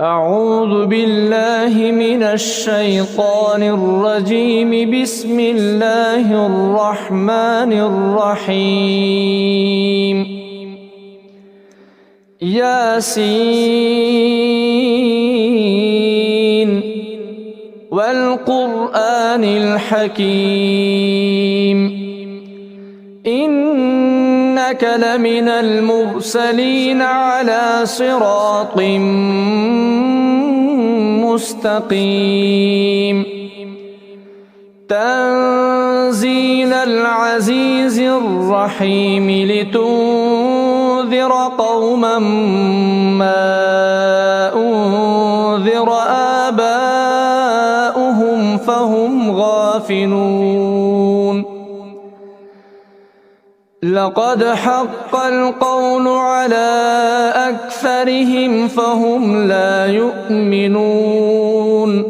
أعوذ بالله من الشيطان الرجيم. بسم الله الرحمن الرحيم. ياسين والقرآن الحكيم إنك لمن المرسلين على صراط مستقيم تنزيل العزيز الرحيم لتنذر قوما ما أنذر آباؤهم فهم غافلون لقد حق القول على أكثرهم فهم لا يؤمنون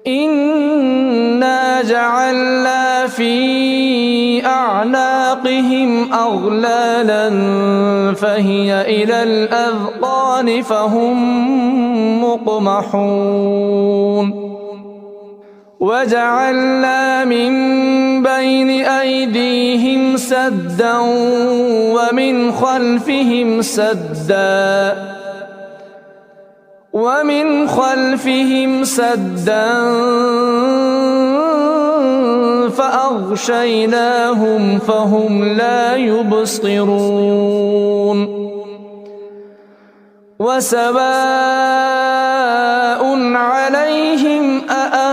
إنا جعلنا في أعناقهم أغلالا فهي إلى الأذقان فهم مقمحون وجعلنا من بين أيديهم سدا ومن خلفهم سدا فأغشيناهم فهم لا يبصرون وسواء عليهم أأنذرتهم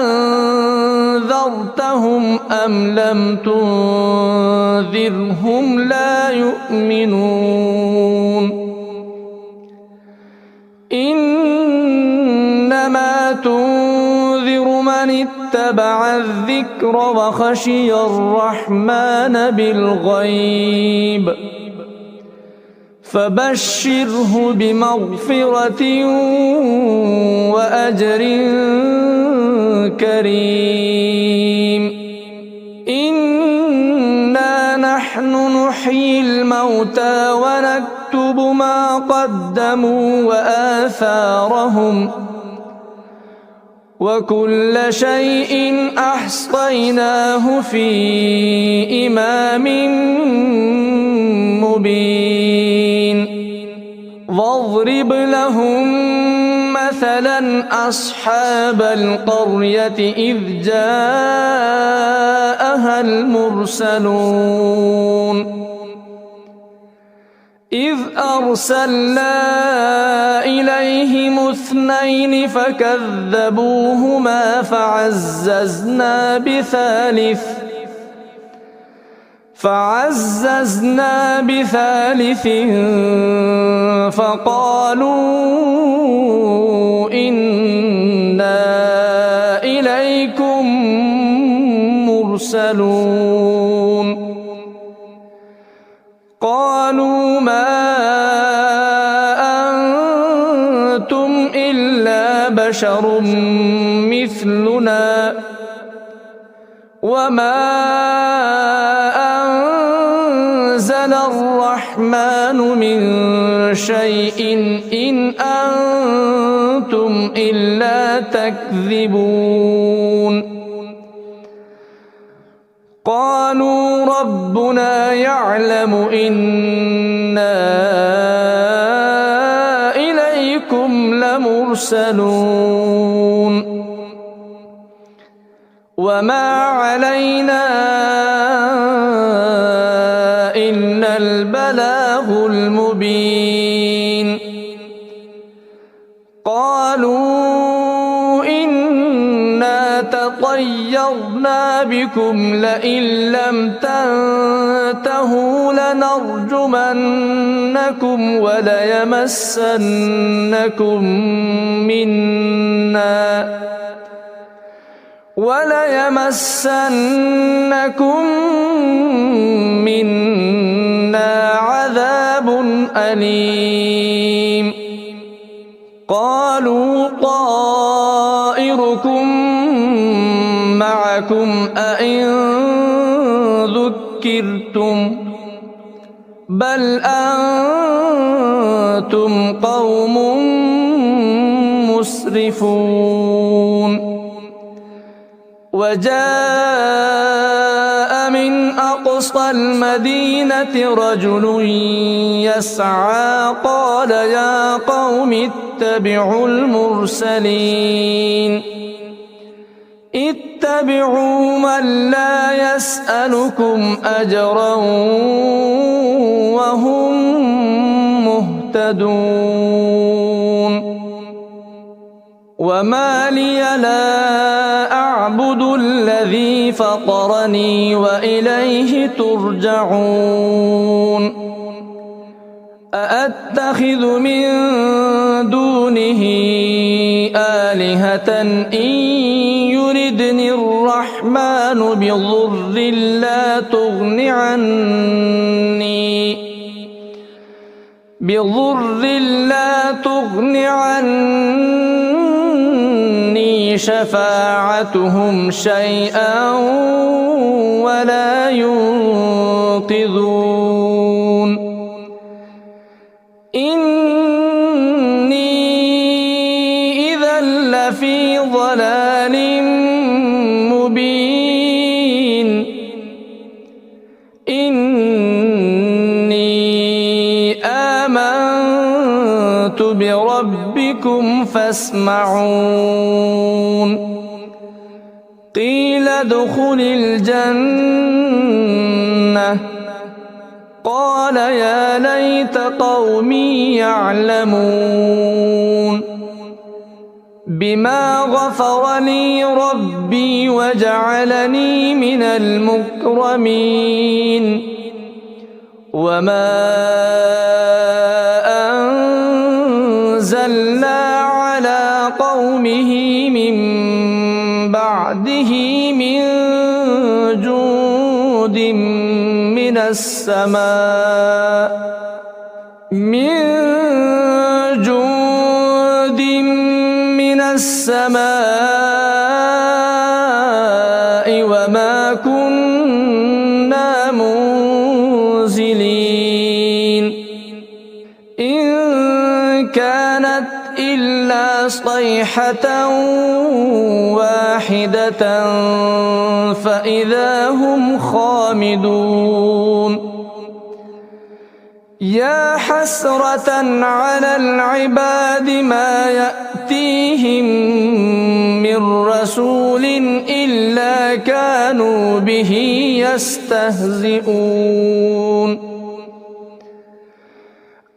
أم لم تنذرهم لا يؤمنون إنما تنذر من اتبع الذكر وخشي الرحمن بالغيب فبشره بمغفرة وأجر كريم إنا نحن نحيي الموتى ونكتب ما قدموا وآثارهم وكل شيء أحصيناه في إمام مبين واضرب لهم مثلا أصحاب القرية إذ جاءها المرسلون إذ أرسلنا إليهم اثنين فكذبوهما فعززنا بثالث فقالوا إنا إليكم مرسلون قالوا ما أنتم إلا بشر مثلنا وما أنزل الرحمن من شيء إن أنتم إلا تكذبون قالوا ربنا يعلم إنا إليكم لمرسلون وما علينا إلا البلاغ المبين قالوا إنا تطيرنا بكم لئن لم تنتهوا لنرجمنكم وليمسنكم منا عذاب أليم قالوا طائركم معكم أئن ذكرتم بل أنتم قوم مسرفون وجاء من أقصى المدينة رجل يسعى قال يا قوم اتبعوا المرسلين اتبعوا من لا يسألكم أجرا وهم مهتدون وما لي لا أعبد الذي فطرني وإليه ترجعون أأتخذ من دونه آلهة إن يردني الرحمن بضر لا تغن عني شفاعتهم شيئا ولا ينقذون إني إذا لفي ضلال مبين إني آمنت بربكم فاسمعون قيل ادخل الجنة قال يا ليت قومي يعلمون بما غفر لي ربي وجعلني من المكرمين وما أنزلنا على قومه من بعده من جود من السماء وما كنا منزلين إن كانت إلا صيحة واحدة فإذا هم خامدون يا حسرة على العباد ما يأتيهم من رسول إلا كانوا به يستهزئون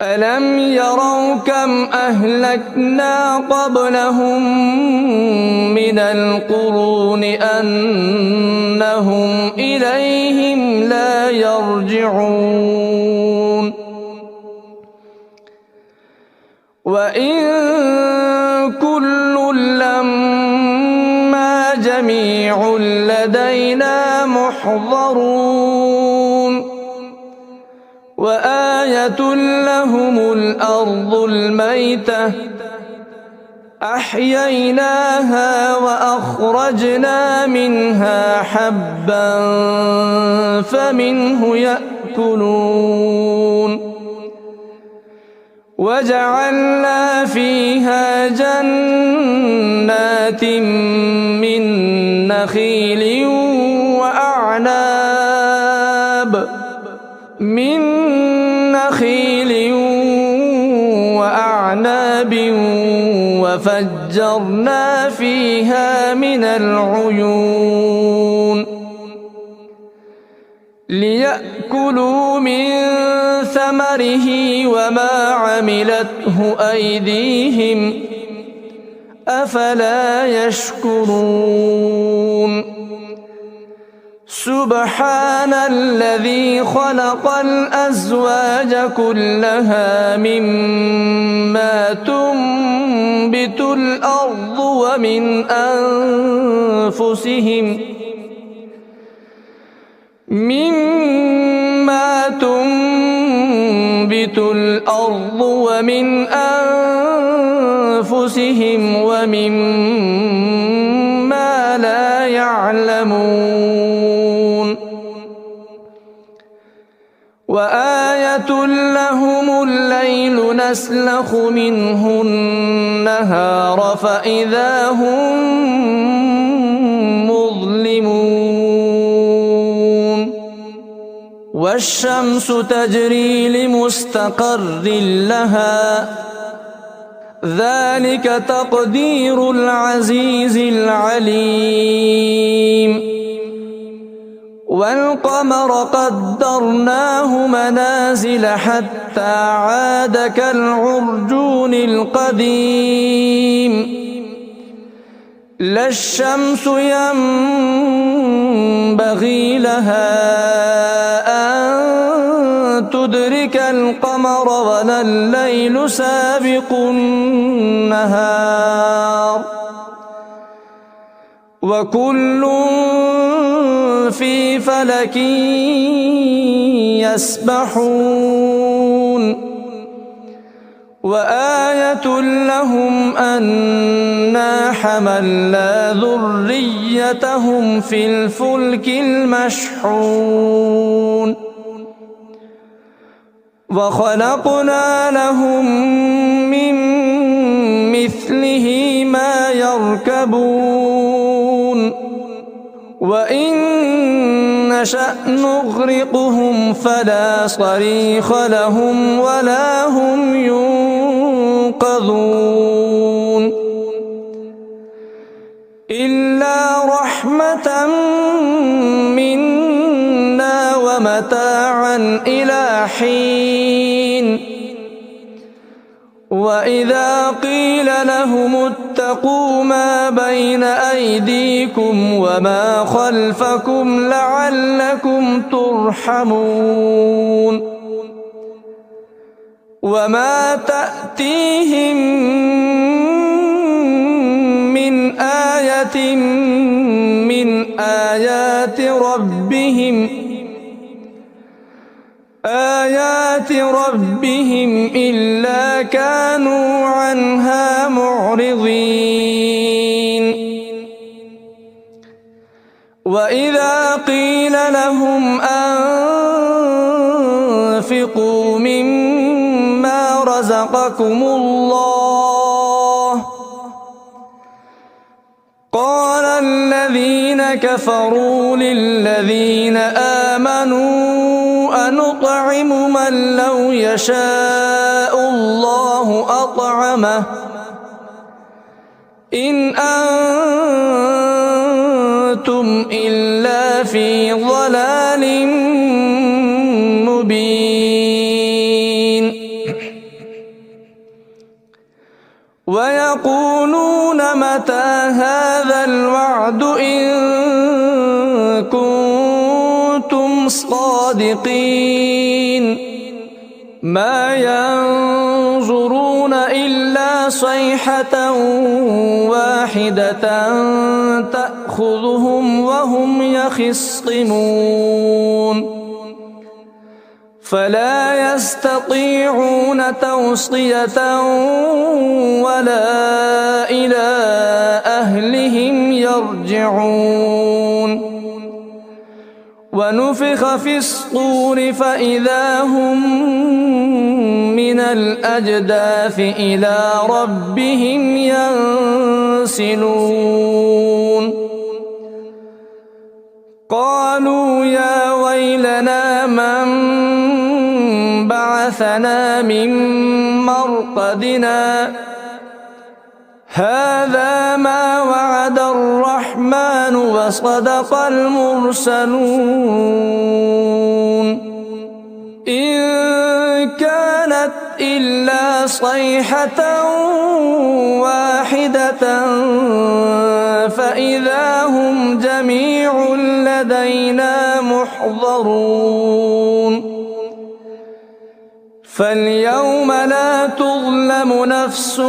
ألم يروا كم أهلكنا قبلهم من القرون أنهم إليهم لا يرجعون وإن كل لما جميع لدينا محضرون وآية لهم الأرض الميتة أحييناها وأخرجنا منها حبا فمنه يأكلون وجعلنا فيها جنات من نخيل وأعناب وفجرنا فيها من العيون ليأكلوا من ثمره وما عملته أيديهم أفلا يشكرون سبحان الذي خلق الأزواج كلها مما تنبت الأرض ومن أنفسهم ومما لا يعلمون وآية لهم الليل يسلخ منه النهار فإذا هم مظلمون والشمس تجري لمستقر لها ذلك تقدير العزيز العليم والقمر قدرناه منازل حتى عاد كالعرجون القديم لا الشمس ينبغي لها أن تدرك القمر ولا الليل سابق النهار وكل في فلك يسبحون وآية لهم أنا حملنا ذريتهم في الفلك المشحون وخلقنا لهم من مثله ما يركبون وإن نشأ نغرقهم فلا صريخ لهم ولا هم ينقذون إلا رحمة منا ومتاعا إلى حين وإذا قيل لهم اتقوا ما بين أيديكم وما خلفكم لعلكم ترحمون وما تأتيهم من آية من آيات ربهم إلا كانوا عنها معرضين وإذا قيل لهم أنفقوا مما رزقكم الله قال الذين كفروا للذين آمنوا أنطعم من لو يشاء الله أطعمه إن أنتم إلا في ضلال مبين ويقولون متى هذا الوعد إن كنتم صادقين ما ينظرون إلا صيحة واحدة تأخذهم وهم يخصمون فلا يستطيعون توصية ولا إلى أهلهم يرجعون ونفخ في الصور فإذا هم من الأجداث إلى ربهم ينسلون قالوا يا ويلنا من بعثنا من مرقدنا هذا ما وعد الرحمن وصدق المرسلون إن كانت إلا صيحة واحدة فإذا هم جميع لدينا محضرون فاليوم لا تظلم نفس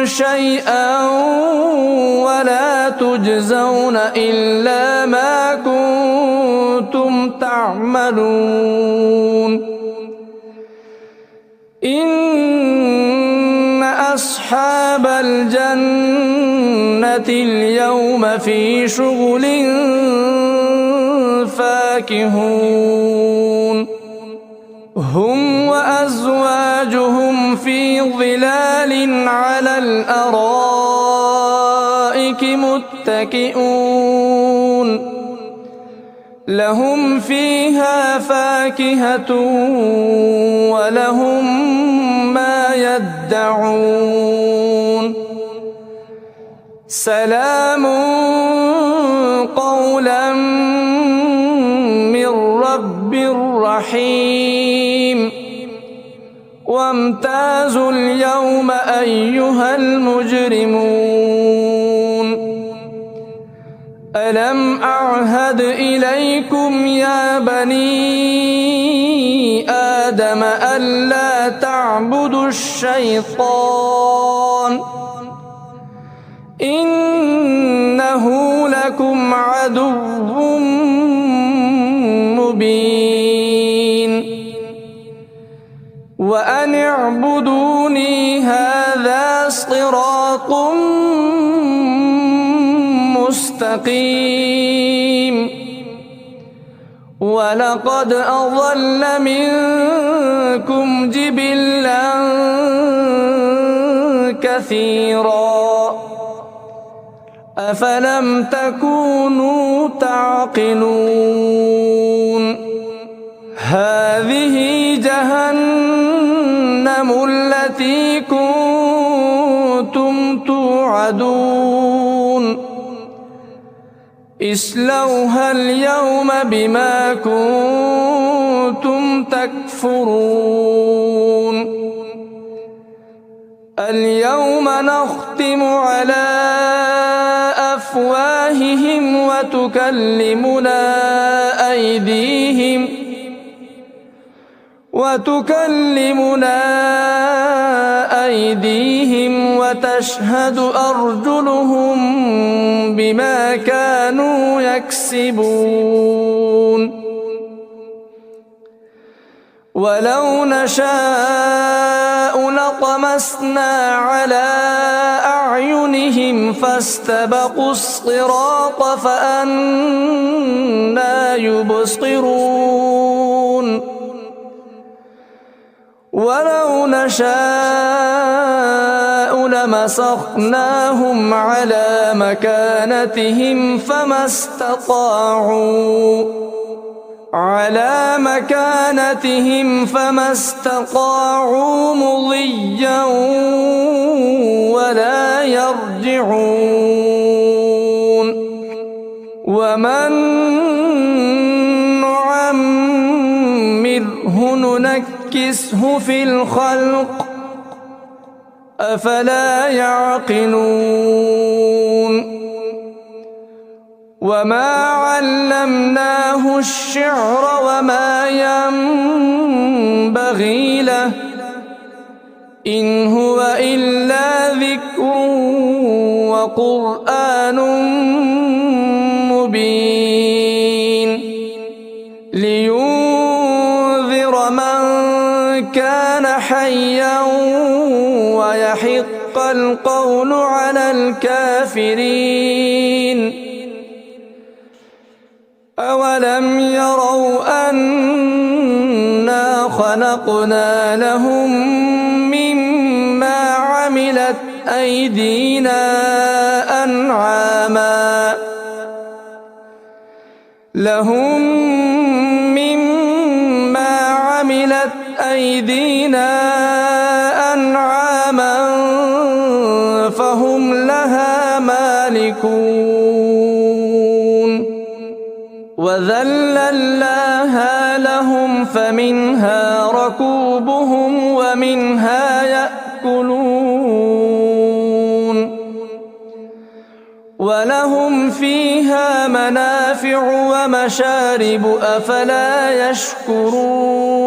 شيئا ولا تجزون إلا ما كنتم تعملون إن أصحاب الجنة اليوم في شغل فاكهون هم وأزواجهم في ظلال على الأرائك متكئون لهم فيها فاكهة ولهم ما يدعون سلام قولا من رب رحيم وامتازوا اليوم أيها المجرمون ألم أعهد إليكم يا بني آدم ألا تعبدوا الشيطان إنه لكم عدو مبين وأن اعبدوني هذا صراط مستقيم ولقد أضل منكم جبلا كثيرا أفلم تكونوا تعقلون هذه جهنم التي كنتم توعدون اصلوها اليوم بما كنتم تكفرون اليوم نختم على أفواههم وتكلمنا أيديهم وتشهد أرجلهم بما كانوا يكسبون ولو نشاء لطمسنا على أعينهم فاستبقوا الصراط فأنى يبصرون ولو نشاء لمسخناهم على مكانتهم فما استطاعوا مضيا ولا يرجعون ومن نعمره ننكسه في الخلق أفلا يعقلون وما علمناه الشعر وما ينبغي له إن هو إلا ذكر وقرآن مبين لينذر من كان حيا ويحق القول على الكافرين أولم يروا أنا خلقنا لهم مما عملت أيدينا أنعاما فهم لها مالكون وذللناها لهم فمنها ركوبهم ومنها يأكلون ولهم فيها منافع ومشارب أفلا يشكرون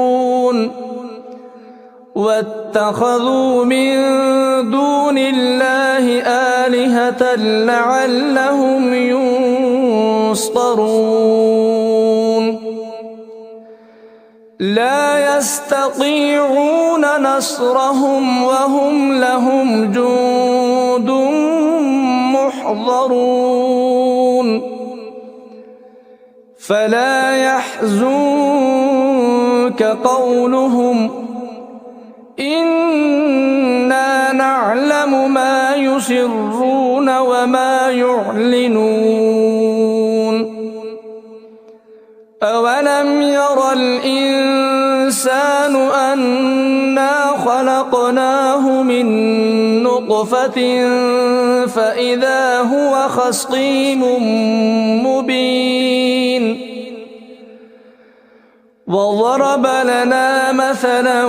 واتخذوا من دون الله آلهة لعلهم ينصرون لا يستطيعون نصرهم وهم لهم جند محضرون فلا يحزنك قولهم يعلم ما يسرون وما يعلنون أولم ير الإنسان أنا خلقناه من نطفة فإذا هو خصيم مبين وضرب لنا مثلا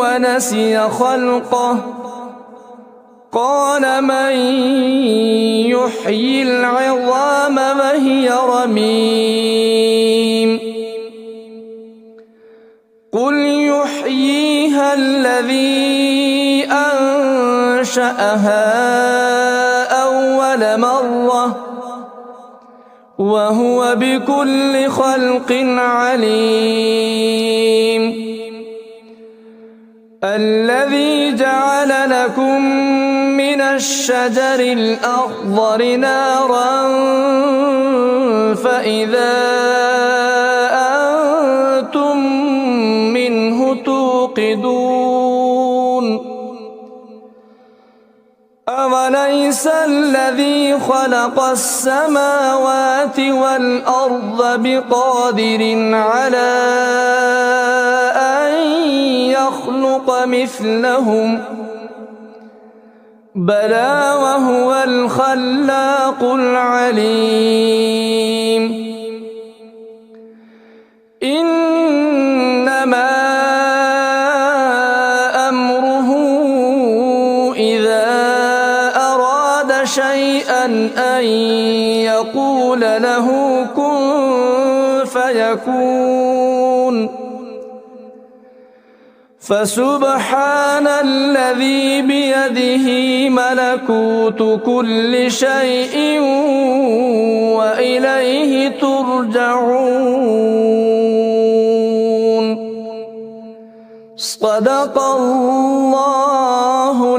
ونسي خلقه قال من يحيي العظام وهي رميم قل يحييها الذي أنشأها أول مرة وهو بكل خلق عليم الذي جعل لكم من الشجر الأخضر نارا فإذا أنتم منه توقدون أوليس الذي خلق السماوات والأرض بقادر على أن يخلق مثلهم بلى وهو الخلاق العليم إنما أمره إذا أراد شيئا أن يقول له كن فيكون فسبحان الذي بيده ملكوت كل شيء وإليه ترجعون صدق الله